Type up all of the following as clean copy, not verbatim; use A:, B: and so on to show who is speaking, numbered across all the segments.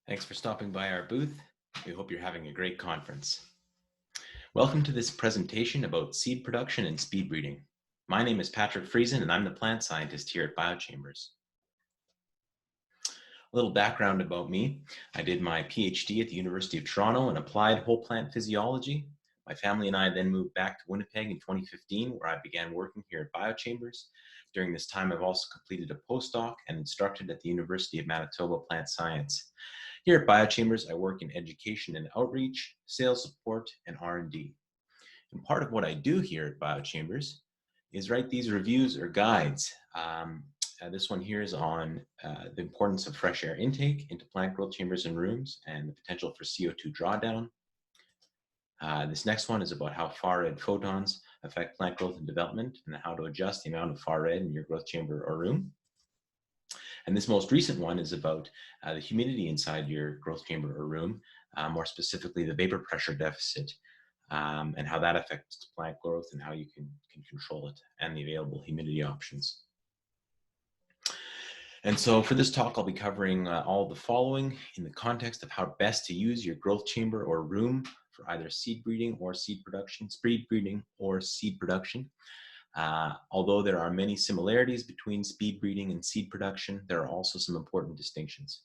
A: Thanks for stopping by our booth. We hope you're having a great conference. Welcome to this presentation about seed production and speed breeding. My name is Patrick Friesen and I'm the plant scientist here at BioChambers. A little background about me. I did my PhD at the University of Toronto in applied whole plant physiology. My family and I then moved back to Winnipeg in 2015, where I began working here at BioChambers. During this time, I've also completed a postdoc and instructed at the University of Manitoba Plant Science. Here at BioChambers, I work in education and outreach, sales support, and R&D. And part of what I do here at BioChambers is write these reviews or guides. This one here is on the importance of fresh air intake into plant growth chambers and rooms and the potential for CO2 drawdown. This next one is about how far-red photons affect plant growth and development and how to adjust the amount of far-red in your growth chamber or room. And this most recent one is about the humidity inside your growth chamber or room, more specifically the vapor pressure deficit, and how that affects plant growth and how you can control it, and the available humidity options. And so for this talk, I'll be covering all the following in the context of how best to use your growth chamber or room for either seed breeding or seed production, speed breeding or seed production. Although there are many similarities between speed breeding and seed production, there are also some important distinctions.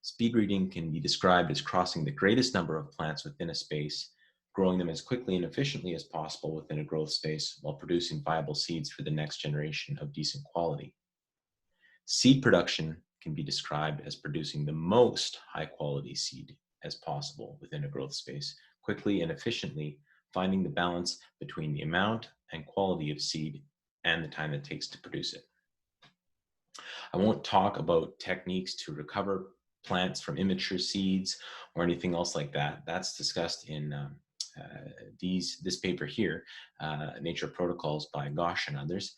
A: Speed breeding can be described as crossing the greatest number of plants within a space, growing them as quickly and efficiently as possible within a growth space while producing viable seeds for the next generation of decent quality. Seed production can be described as producing the most high quality seed as possible within a growth space, quickly and efficiently, finding the balance between the amount and quality of seed and the time it takes to produce it. I won't talk about techniques to recover plants from immature seeds or anything else like that. That's discussed in this paper here, Nature Protocols by Gosh and others.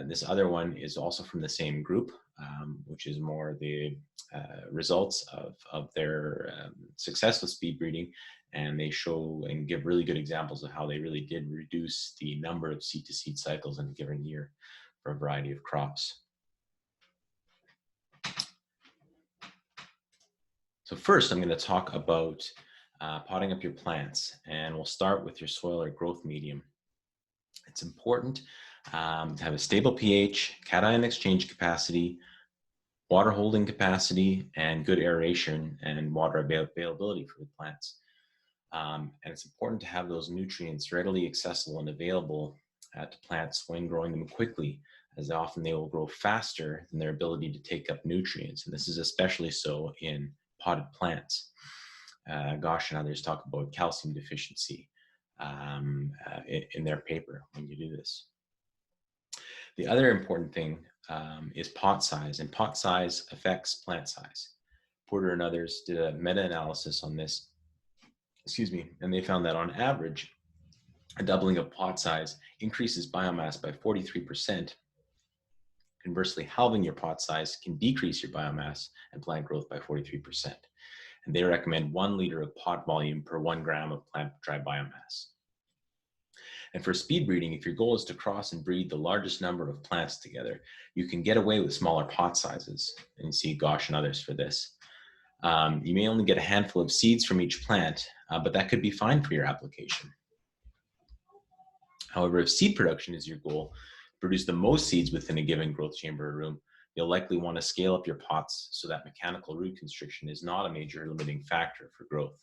A: This other one is also from the same group, which is more the results of their success with speed breeding, and they show and give really good examples of how they really did reduce the number of seed-to-seed cycles in a given year for a variety of crops. So first, I'm going to talk about potting up your plants, and we'll start with your soil or growth medium. It's important to have a stable pH, cation exchange capacity, water holding capacity, and good aeration and water availability for the plants. And it's important to have those nutrients readily accessible and available to plants when growing them quickly, as often they will grow faster than their ability to take up nutrients. And this is especially so in potted plants. Gosh and others talk about calcium deficiency in their paper when you do this. The other important thing is pot size, and pot size affects plant size. Porter and others did a meta-analysis on this, and they found that on average, a doubling of pot size increases biomass by 43%. Conversely, halving your pot size can decrease your biomass and plant growth by 43%. And they recommend 1 liter of pot volume per 1 gram of plant dry biomass. And for speed breeding, if your goal is to cross and breed the largest number of plants together, you can get away with smaller pot sizes. And you see Gosh and others for this. You may only get a handful of seeds from each plant, but that could be fine for your application. However, if seed production is your goal, produce the most seeds within a given growth chamber or room, you'll likely want to scale up your pots so that mechanical root constriction is not a major limiting factor for growth.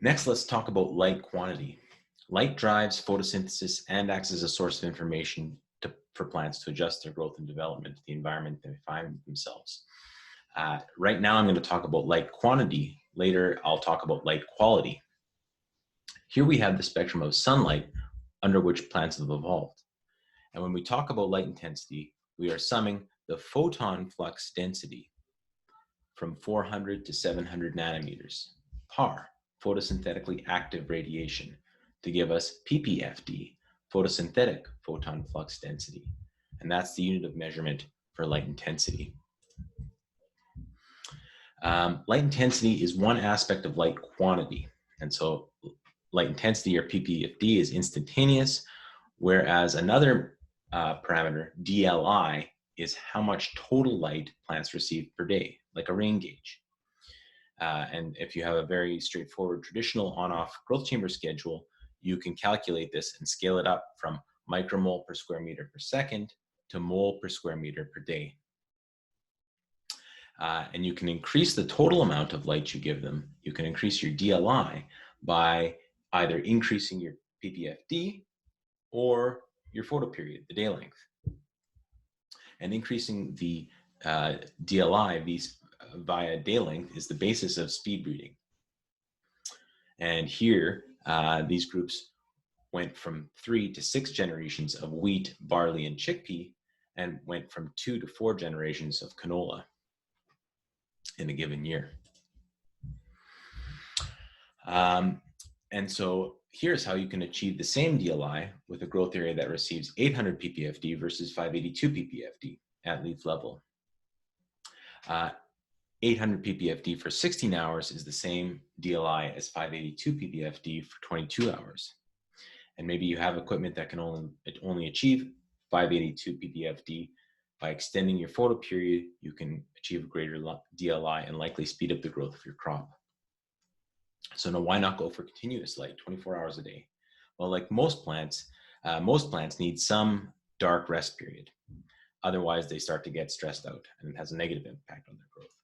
A: Next, let's talk about light quantity. Light drives photosynthesis and acts as a source of information for plants to adjust their growth and development to the environment they find themselves. Right now, I'm going to talk about light quantity. Later, I'll talk about light quality. Here we have the spectrum of sunlight under which plants have evolved. And when we talk about light intensity, we are summing the photon flux density from 400 to 700 nanometers, PAR, photosynthetically active radiation, to give us ppfd, photosynthetic photon flux density. And that's the unit of measurement for light intensity. Light intensity is one aspect of light quantity. And so light intensity, or ppfd, is instantaneous, whereas another parameter, DLI, is how much total light plants receive per day, like a rain gauge. And if you have a very straightforward traditional on-off growth chamber schedule, you can calculate this and scale it up from micromole per square meter per second to mole per square meter per day. And you can increase the total amount of light you give them. You can increase your DLI by either increasing your ppfd or your photoperiod, the day length. And increasing the DLI via day length is the basis of speed breeding. And here, these groups went from 3 to 6 generations of wheat, barley, and chickpea, and went from 2 to 4 generations of canola in a given year. And so here's how you can achieve the same DLI with a growth area that receives 800 ppfd versus 582 ppfd at leaf level. 800 ppfd for 16 hours is the same DLI as 582 ppfd for 22 hours. And maybe you have equipment that can only achieve 582 ppfd. By extending your photoperiod, you can achieve a greater DLI and likely speed up the growth of your crop. So now why not go for continuous light 24 hours a day? Well, like most plants need some dark rest period. Otherwise, they start to get stressed out and it has a negative impact on their growth.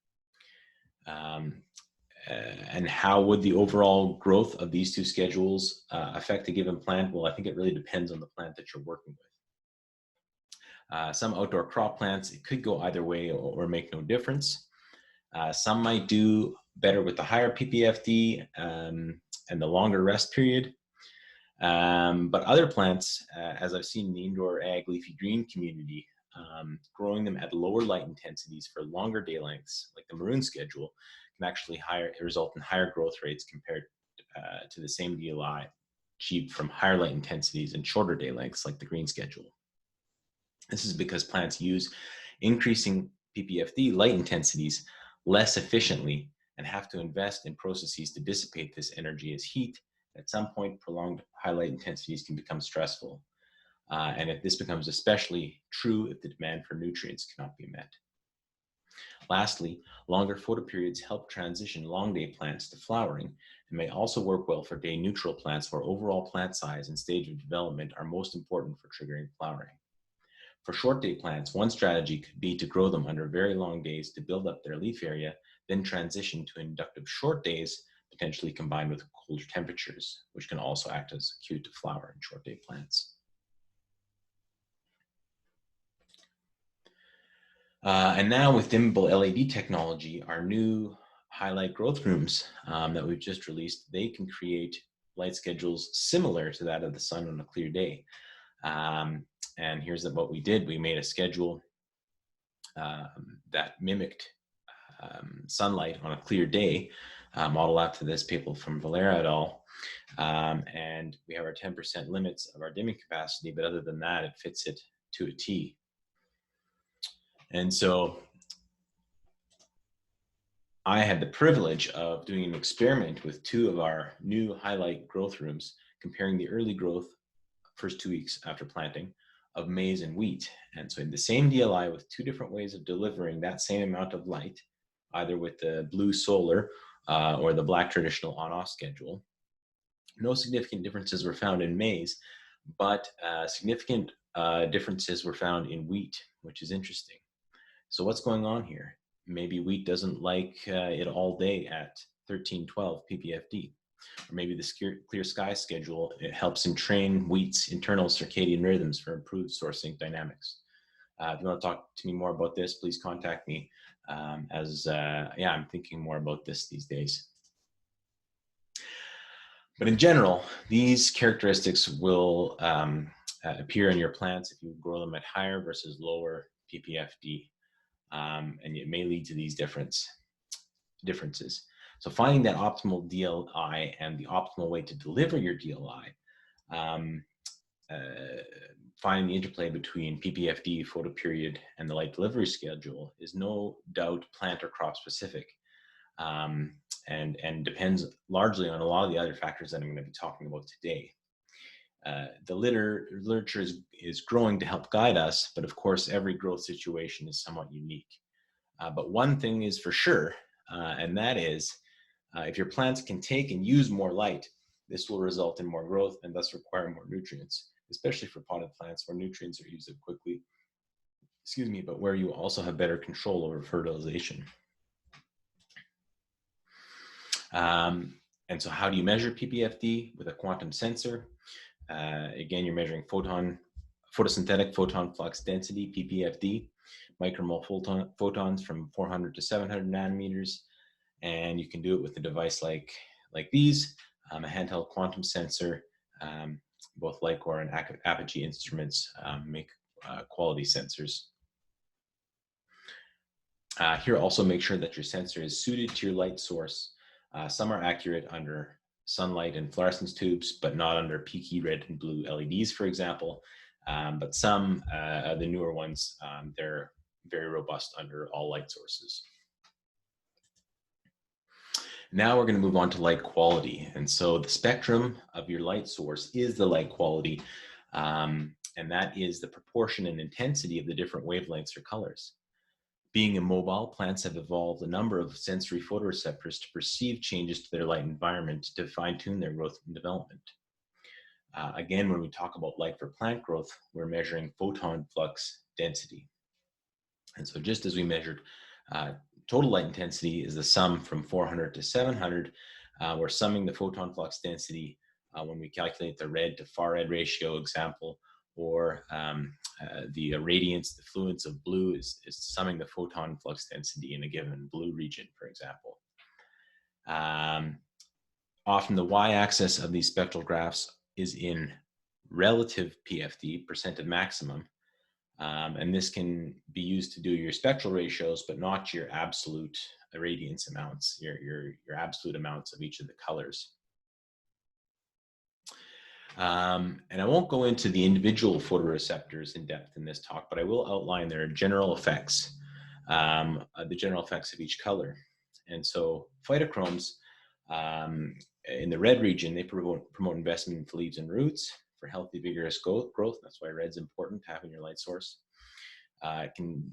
A: And how would the overall growth of these two schedules affect a given plant? Well, I think it really depends on the plant that you're working with. Some outdoor crop plants, it could go either way or make no difference. Some might do better with the higher ppfd and the longer rest period. But other plants, as I've seen in the indoor ag leafy green community, growing them at lower light intensities for longer day lengths, like the maroon schedule, can actually result in higher growth rates compared to the same DLI achieved from higher light intensities and shorter day lengths, like the green schedule. This is because plants use increasing ppfd light intensities less efficiently and have to invest in processes to dissipate this energy as heat. At some point, prolonged high light intensities can become stressful. And if this becomes especially true if the demand for nutrients cannot be met. Lastly, longer photoperiods help transition long day plants to flowering and may also work well for day neutral plants where overall plant size and stage of development are most important for triggering flowering. For short day plants, one strategy could be to grow them under very long days to build up their leaf area, then transition to inductive short days, potentially combined with colder temperatures, which can also act as a cue to flower in short day plants. And now with dimmable LED technology, our new highlight growth rooms that we've just released, they can create light schedules similar to that of the sun on a clear day. And here's what we did. We made a schedule that mimicked sunlight on a clear day, modeled after this paper from Valera et al. And we have our 10% limits of our dimming capacity, but other than that, it fits it to a T. And so I had the privilege of doing an experiment with two of our new highlight growth rooms, comparing the early growth first 2 weeks after planting of maize and wheat. And so in the same DLI with two different ways of delivering that same amount of light, either with the blue solar or the black traditional on-off schedule. No significant differences were found in maize, but significant differences were found in wheat, which is interesting. So what's going on here? Maybe wheat doesn't like it all day at 1312 ppfd. Or maybe the clear sky schedule, it helps entrain wheat's internal circadian rhythms for improved sourcing dynamics. If you want to talk to me more about this, please contact me I'm thinking more about this these days. But in general, these characteristics will appear in your plants if you grow them at higher versus lower ppfd. And it may lead to these differences. So finding that optimal DLI and the optimal way to deliver your DLI, finding the interplay between ppfd, photoperiod, and the light delivery schedule is no doubt plant or crop specific, and depends largely on a lot of the other factors that I'm going to be talking about today. The literature is growing to help guide us, but of course, every growth situation is somewhat unique. But one thing is for sure, and that is if your plants can take and use more light, this will result in more growth and thus require more nutrients, especially for potted plants where nutrients are used up quickly, excuse me, but where you also have better control over fertilization. And so how do you measure ppfd? With a quantum sensor. Again, you're measuring photosynthetic photon flux density, ppfd, micromole photons from 400 to 700 nanometers. And you can do it with a device like these, a handheld quantum sensor. Both Lycor and Apogee instruments make quality sensors. Here, also make sure that your sensor is suited to your light source. Some are accurate under sunlight and fluorescence tubes, but not under peaky red and blue LEDs, for example. But some of the newer ones, they're very robust under all light sources. Now we're going to move on to light quality. And so the spectrum of your light source is the light quality, and that is the proportion and intensity of the different wavelengths or colors. Being immobile, plants have evolved a number of sensory photoreceptors to perceive changes to their light environment to fine-tune their growth and development. Again, when we talk about light for plant growth, we're measuring photon flux density. And so just as we measured total light intensity is the sum from 400 to 700, we're summing the photon flux density when we calculate the red to far red ratio example, or the radiance, the fluence of blue is summing the photon flux density in a given blue region, for example. Often the y-axis of these spectral graphs is in relative PFD, percent of maximum, and this can be used to do your spectral ratios, but not your absolute radiance amounts, your absolute amounts of each of the colors. And I won't go into the individual photoreceptors in depth in this talk, but I will outline their general effects, the general effects of each color. And so phytochromes, in the red region, they promote investment into leaves and roots for healthy, vigorous growth. That's why red's important to have in your light source. It can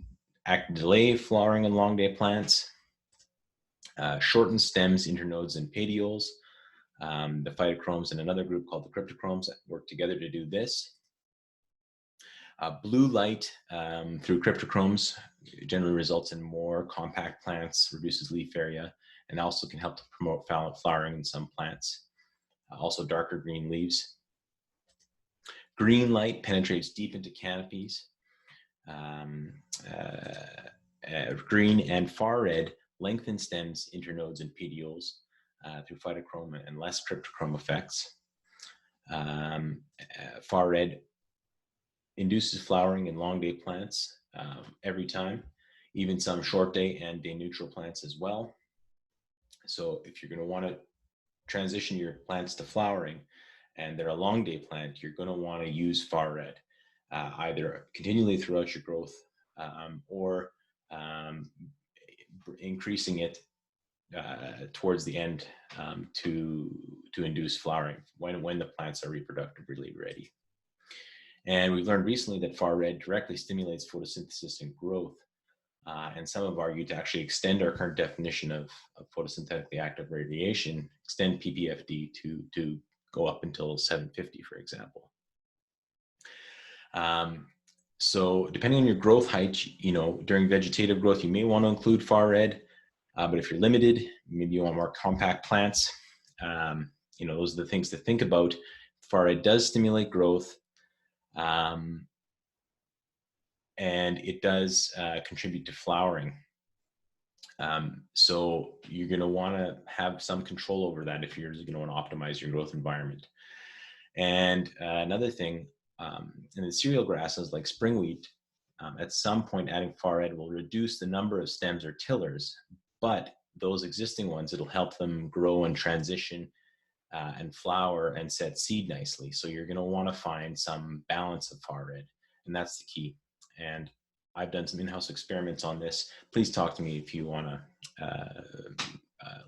A: act to delay flowering in long day plants, shorten stems, internodes, and petioles. The phytochromes and another group called the cryptochromes work together to do this. Blue light through cryptochromes generally results in more compact plants, reduces leaf area, and also can help to promote flowering in some plants. Also darker green leaves. Green light penetrates deep into canopies. Green and far red lengthen stems, internodes, and petioles through phytochrome and less cryptochrome effects. Far red induces flowering in long day plants every time, even some short day and day neutral plants as well. So if you're going to want to transition your plants to flowering and they're a long day plant, you're going to want to use far red, either continually throughout your growth or increasing it towards the end to induce flowering when the plants are reproductively ready. And we've learned recently that far red directly stimulates photosynthesis and growth. And some have argued to actually extend our current definition of photosynthetically active radiation, extend ppfd to go up until 750, for example. So depending on your growth height, during vegetative growth, you may want to include far red. But if you're limited, maybe you want more compact plants. Those are the things to think about. Far red does stimulate growth. And it does contribute to flowering. So you're going to want to have some control over that if you're going to want to optimize your growth environment. And another thing, in the cereal grasses like spring wheat, at some point adding far red will reduce the number of stems or tillers, but those existing ones, it'll help them grow and transition and flower and set seed nicely. So you're going to want to find some balance of far red, and that's the key. And I've done some in-house experiments on this. Please talk to me if you want to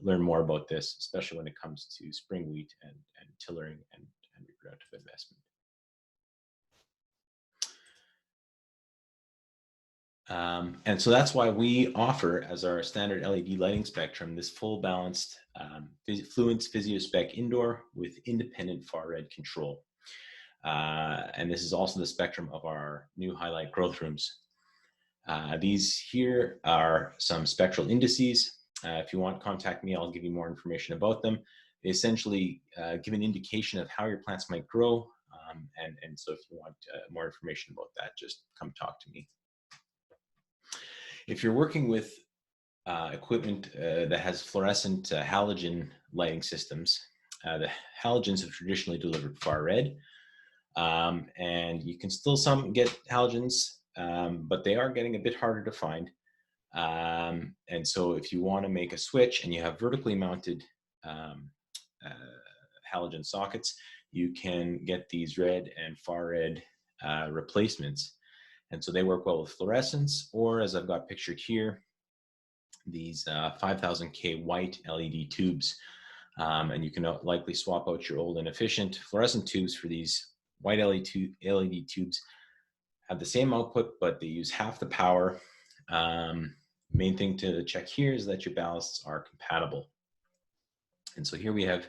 A: learn more about this, especially when it comes to spring wheat and tillering and reproductive investment. And so that's why we offer, as our standard LED lighting spectrum, this full balanced Fluence PhysioSpec indoor with independent far red control. And this is also the spectrum of our new highlight growth rooms. These here are some spectral indices. If you want, contact me. I'll give you more information about them. They essentially give an indication of how your plants might grow. And so if you want more information about that, just come talk to me. If you're working with equipment that has fluorescent halogen lighting systems, the halogens have traditionally delivered far red, and you can still get halogens, but they are getting a bit harder to find. And so if you want to make a switch and you have vertically mounted halogen sockets, you can get these red and far red replacements. And so they work well with fluorescence, or as I've got pictured here, these 5000K white LED tubes. And you can likely swap out your old inefficient fluorescent tubes for these white LED tubes. Have the same output, but they use half the power. Main thing to check here is that your ballasts are compatible. And so here we have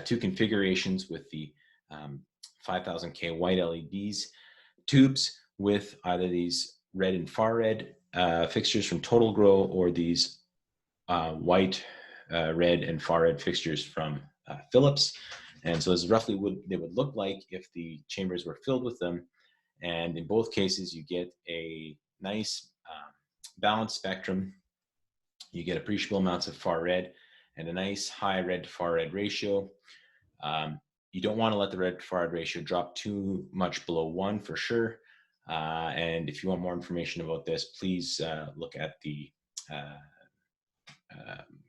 A: two configurations with the 5000K white LEDs tubes with either these red and far red fixtures from Total Grow, or these white, red, and far red fixtures from Philips. And so this is roughly what they would look like if the chambers were filled with them. And in both cases, you get a nice balanced spectrum. You get appreciable amounts of far red and a nice high red to far red ratio. You don't want to let the red to far red ratio drop too much below 1 for sure. And if you want more information about this, please look at the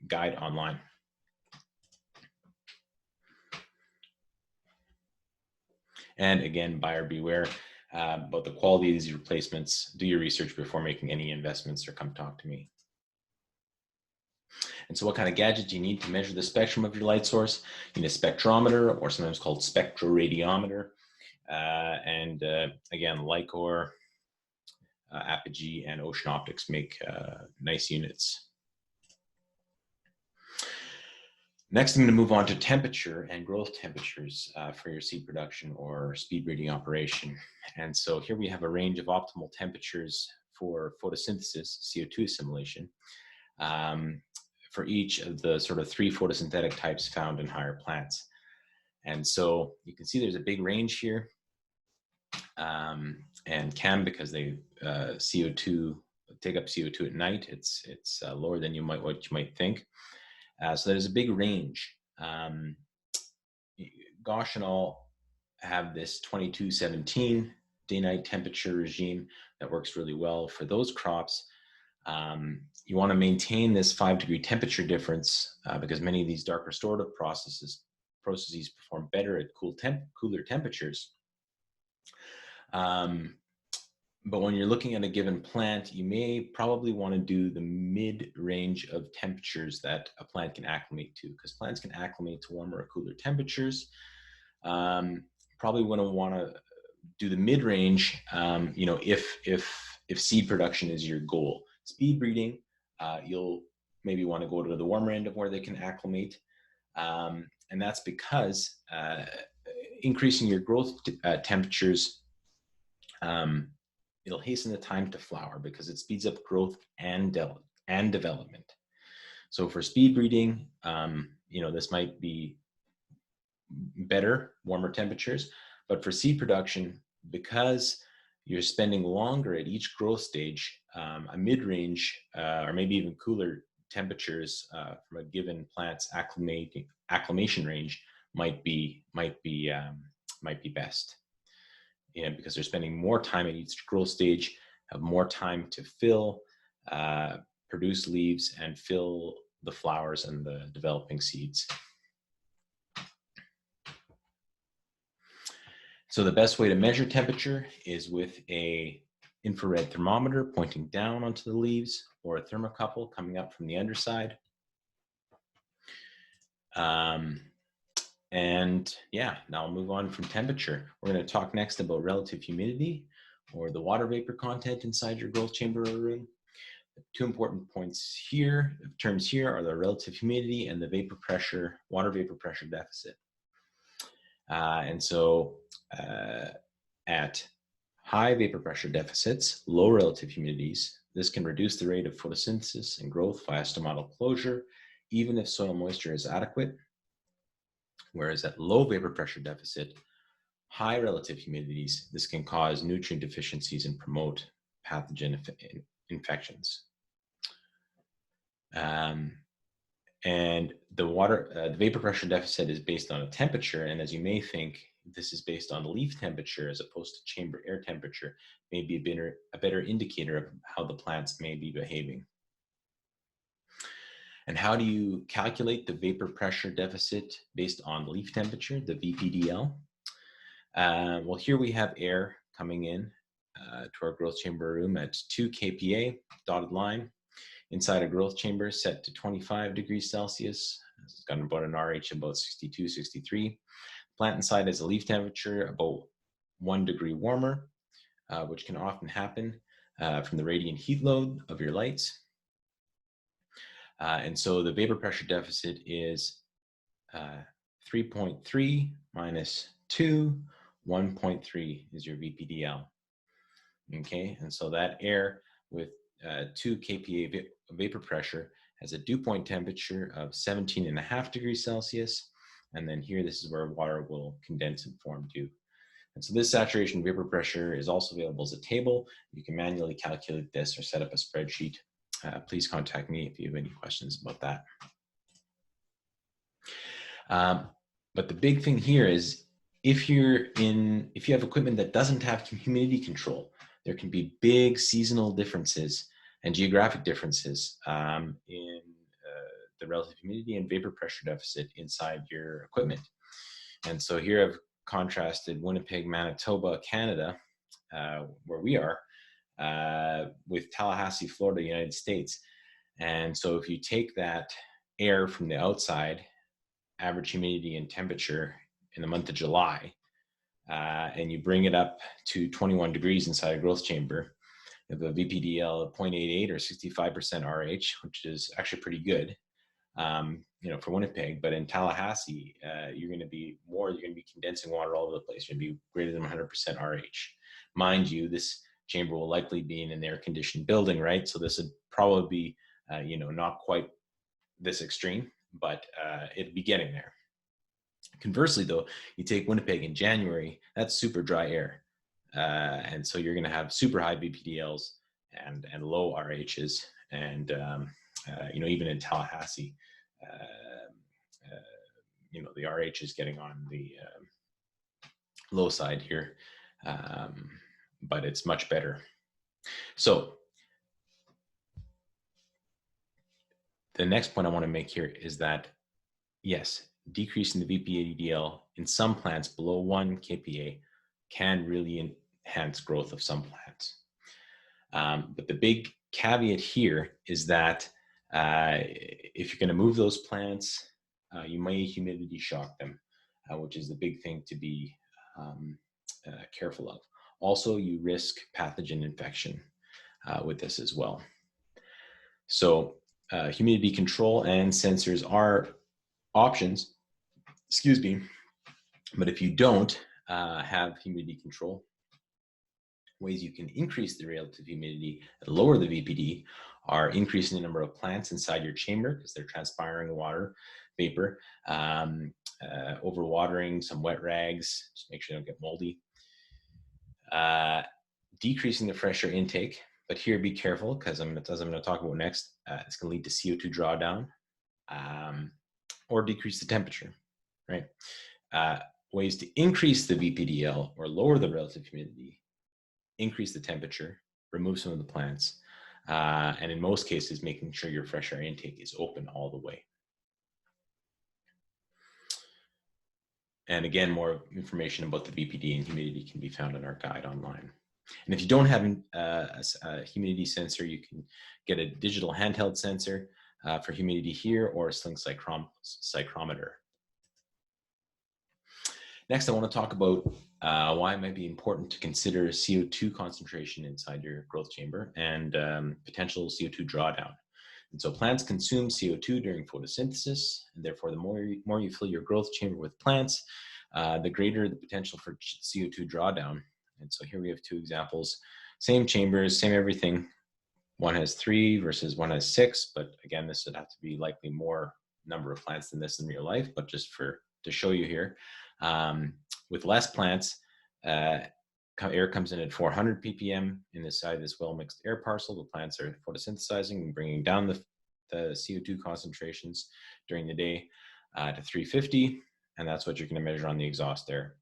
A: guide online. And again, buyer beware about the quality of these replacements. Do your research before making any investments, or come talk to me. And so what kind of gadget do you need to measure the spectrum of your light source? You need a spectrometer, or sometimes called spectroradiometer. And again, Lycor, Apogee, and Ocean Optics make nice units. Next, I'm going to move on to temperature and growth temperatures for your seed production or speed breeding operation. And so here we have a range of optimal temperatures for photosynthesis, CO2 assimilation, for each of the sort of 3 photosynthetic types found in higher plants. And so you can see there's a big range here. And CAM, because they CO2 take up CO2 at night, it's lower than what you might think. So there's a big range. Gauche and all have this 2217 day-night temperature regime that works really well for those crops. You want to maintain this 5-degree temperature difference because many of these dark restorative processes perform better at cooler temperatures. But when you're looking at a given plant, you may probably want to do the mid-range of temperatures that a plant can acclimate to, because plants can acclimate to warmer or cooler temperatures. Probably wouldn't want to do the mid-range, if seed production is your goal. Speed breeding, you'll maybe want to go to the warmer end of where they can acclimate. And that's because increasing your growth temperatures, it'll hasten the time to flower because it speeds up growth and development. So for speed breeding, this might be better, warmer temperatures, but for seed production, because you're spending longer at each growth stage, a mid-range or maybe even cooler temperatures from a given plant's acclimation range might be best. Because they're spending more time at each growth stage, have more time to fill, produce leaves, and fill the flowers and the developing seeds. So the best way to measure temperature is with a infrared thermometer pointing down onto the leaves, or a thermocouple coming up from the underside. And yeah, now I'll move on from temperature. We're going to talk next about relative humidity, or the water vapor content inside your growth chamber or room. The two important points here, terms here, are the relative humidity and the vapor pressure, water vapor pressure deficit. And so at high vapor pressure deficits, low relative humidities, this can reduce the rate of photosynthesis and growth via stomatal closure, even if soil moisture is adequate. Whereas at low vapor pressure deficit, high relative humidities, this can cause nutrient deficiencies and promote pathogen infections. And the vapor pressure deficit is based on a temperature, and as you may think, this is based on leaf temperature as opposed to chamber air temperature, may be a better indicator of how the plants may be behaving. And how do you calculate the vapor pressure deficit based on leaf temperature, the VPDL? Well, here we have air coming in to our growth chamber room at 2 kPa, dotted line, inside a growth chamber set to 25 degrees Celsius. It's got about an RH of about 62, 63. Plant inside has a leaf temperature about 1 degree warmer, which can often happen from the radiant heat load of your lights. And so the vapor pressure deficit is 3.3 minus 2, 1.3 is your VPDL. Okay, and so that air with 2 kPa vapor pressure has a dew point temperature of 17.5 degrees Celsius. And then here, this is where water will condense and form dew. And so this saturation vapor pressure is also available as a table. You can manually calculate this or set up a spreadsheet. Please contact me if you have any questions about that. But the big thing here is if you have equipment that doesn't have humidity control, there can be big seasonal differences and geographic differences in the relative humidity and vapor pressure deficit inside your equipment. And so here I've contrasted Winnipeg, Manitoba, Canada, where we are, with Tallahassee, Florida, United States. And so if you take that air from the outside, average humidity and temperature in the month of July, and you bring it up to 21 degrees inside a growth chamber, you have a VPDL of 0.88 or 65% RH, which is actually pretty good, for Winnipeg. But in Tallahassee, you're going to be condensing water all over the place. You're going to be greater than 100% RH. Mind you, this chamber will likely be in an air-conditioned building, right? So this would probably be, not quite this extreme, but it'd be getting there. Conversely, though, you take Winnipeg in January, that's super dry air. And so you're going to have super high VPDLs and low RHs. And, even in Tallahassee, the RH is getting on the low side here, but it's much better. So the next point I want to make here is that, yes, decreasing the VPDL in some plants below 1 kPa can really enhance growth of some plants. But the big caveat here is that if you're going to move those plants, you may humidity shock them, which is the big thing to be careful of. Also, you risk pathogen infection with this as well. So humidity control and sensors are options, but if you don't have humidity control, ways you can increase the relative humidity and lower the VPD are increasing the number of plants inside your chamber because they're transpiring water vapor, overwatering, some wet rags, just make sure they don't get moldy, decreasing the fresh air intake. But here, be careful, because as I'm going to talk about next, it's going to lead to CO2 drawdown or decrease the temperature, right? Ways to increase the VPDL or lower the relative humidity: increase the temperature, remove some of the plants, and in most cases, making sure your fresh air intake is open all the way. And again, more information about the VPD and humidity can be found in our guide online. And if you don't have a humidity sensor, you can get a digital handheld sensor for humidity here, or a sling psychrometer. Next, I want to talk about why it might be important to consider CO2 concentration inside your growth chamber and potential CO2 drawdown. And so plants consume CO2 during photosynthesis, and therefore the more you fill your growth chamber with plants, the greater the potential for CO2 drawdown. And so here we have two examples, same chambers, same everything. One has 3 versus one has 6, but again, this would have to be likely more number of plants than this in real life, but just to show you here. With less plants, air comes in at 400 ppm inside this well-mixed air parcel. The plants are photosynthesizing and bringing down the CO2 concentrations during the day to 350, and that's what you're going to measure on the exhaust air.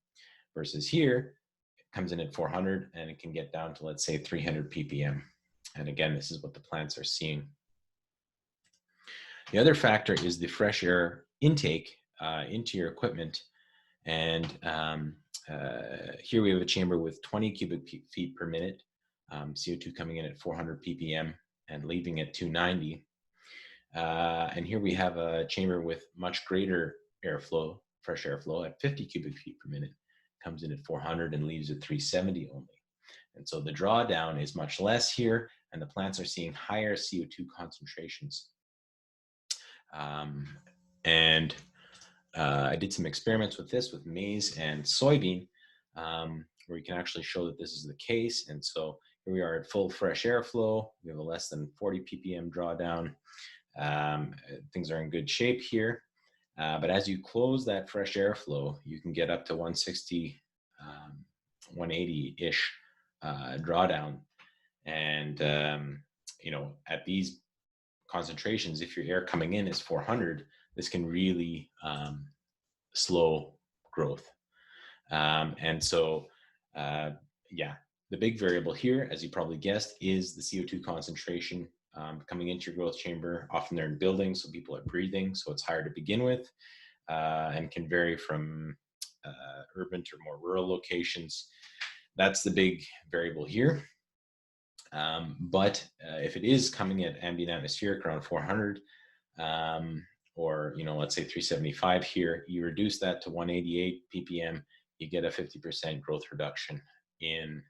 A: Versus here, it comes in at 400, and it can get down to, let's say, 300 ppm. And again, this is what the plants are seeing. The other factor is the fresh air intake into your equipment. And here we have a chamber with 20 cubic feet per minute, CO2 coming in at 400 ppm and leaving at 290. And here we have a chamber with much greater airflow, fresh airflow at 50 cubic feet per minute, comes in at 400 and leaves at 370 only. And so the drawdown is much less here, and the plants are seeing higher CO2 concentrations. I did some experiments with this with maize and soybean, where you can actually show that this is the case. And so here we are at full fresh airflow. We have a less than 40 ppm drawdown. Things are in good shape here. But as you close that fresh airflow, you can get up to 160, 180-ish drawdown. And, at these concentrations, if your air coming in is 400, this can really slow growth. And so, the big variable here, as you probably guessed, is the CO2 concentration coming into your growth chamber. Often they're in buildings, so people are breathing, so it's higher to begin with, and can vary from urban to more rural locations. That's the big variable here. But if it is coming at ambient atmospheric around 400, or let's say 375 here, you reduce that to 188 ppm, you get a 50% growth reduction in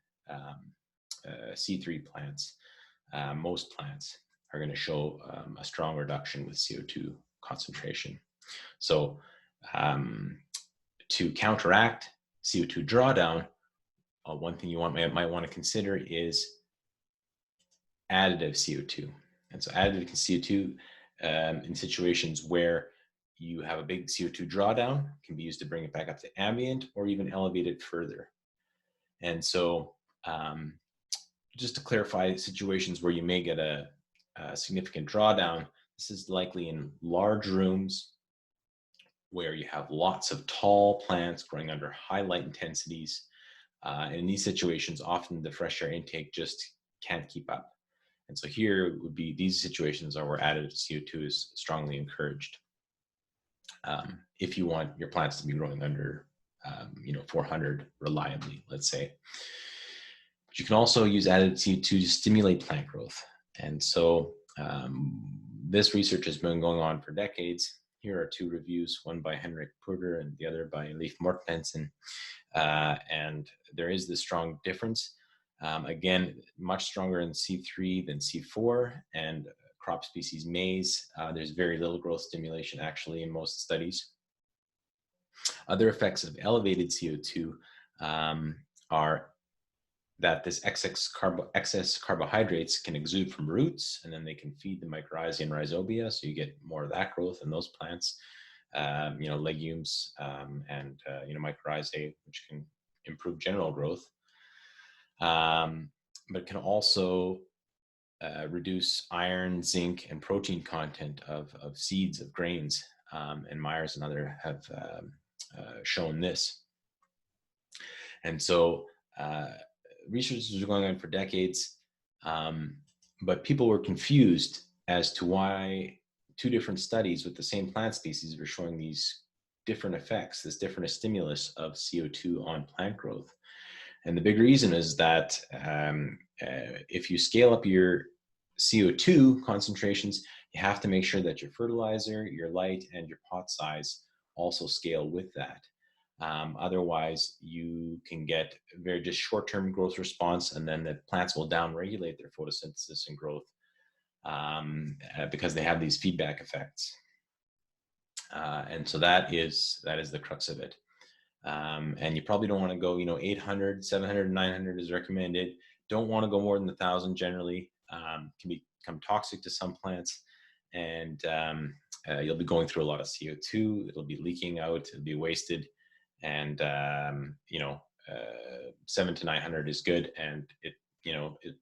A: C3 plants. Most plants are going to show a strong reduction with CO2 concentration. So to counteract CO2 drawdown, one thing you might want to consider is additive CO2. And so additive CO2 in situations where you have a big CO2 drawdown can be used to bring it back up to ambient or even elevate it further. And so just to clarify situations where you may get a significant drawdown, this is likely in large rooms where you have lots of tall plants growing under high light intensities. And in these situations, often the fresh air intake just can't keep up. And so here would be these situations are where additive CO2 is strongly encouraged. If you want your plants to be growing under 400 reliably, let's say. But you can also use additive CO2 to stimulate plant growth. And so this research has been going on for decades. Here are two reviews, one by Henrik Puder and the other by Leif Mortensen. And there is this strong difference. Again, much stronger in C3 than C4, and crop species maize. There's very little growth stimulation actually in most studies. Other effects of elevated CO2 are that this excess carbohydrates can exude from roots, and then they can feed the mycorrhizae and rhizobia, so you get more of that growth in those plants. Legumes and mycorrhizae, which can improve general growth. But can also reduce iron, zinc, and protein content of seeds, of grains, and Myers and others have shown this. And so research was going on for decades, but people were confused as to why two different studies with the same plant species were showing these different effects, this different stimulus of CO2 on plant growth. And the big reason is that if you scale up your CO2 concentrations, you have to make sure that your fertilizer, your light, and your pot size also scale with that. Otherwise, you can get very just short-term growth response, and then the plants will down-regulate their photosynthesis and growth because they have these feedback effects. And so that is the crux of it. And you probably don't want to go, 800, 700, 900 is recommended. Don't want to go more than 1,000 generally. Can become toxic to some plants, and you'll be going through a lot of CO2. It'll be leaking out. It'll be wasted. And 700 to 900 is good, and it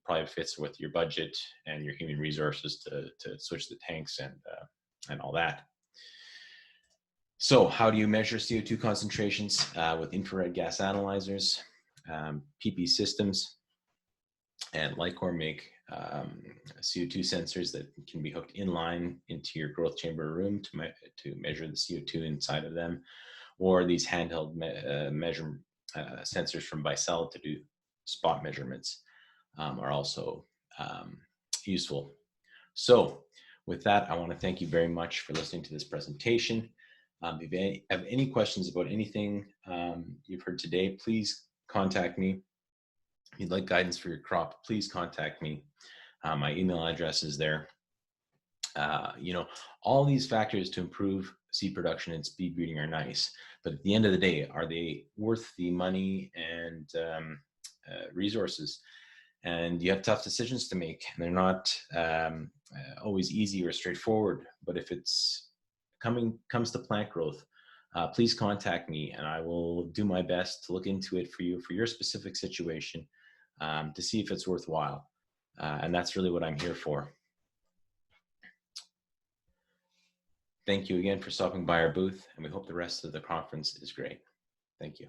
A: probably fits with your budget and your human resources to switch the tanks and all that. So how do you measure CO2 concentrations? With infrared gas analyzers, PP systems, and Lycor make CO2 sensors that can be hooked inline into your growth chamber room to measure the CO2 inside of them, or these handheld measure sensors from Bicell to do spot measurements are also useful. So with that, I want to thank you very much for listening to this presentation. If you have any questions about anything you've heard today, please contact me. If you'd like guidance for your crop, please contact me. My email address is there. All these factors to improve seed production and speed breeding are nice, but at the end of the day, are they worth the money and resources? And you have tough decisions to make, and they're not always easy or straightforward. But if it's comes to plant growth, please contact me, and I will do my best to look into it for you, for your specific situation, to see if it's worthwhile. And that's really what I'm here for. Thank you again for stopping by our booth, and we hope the rest of the conference is great. Thank you.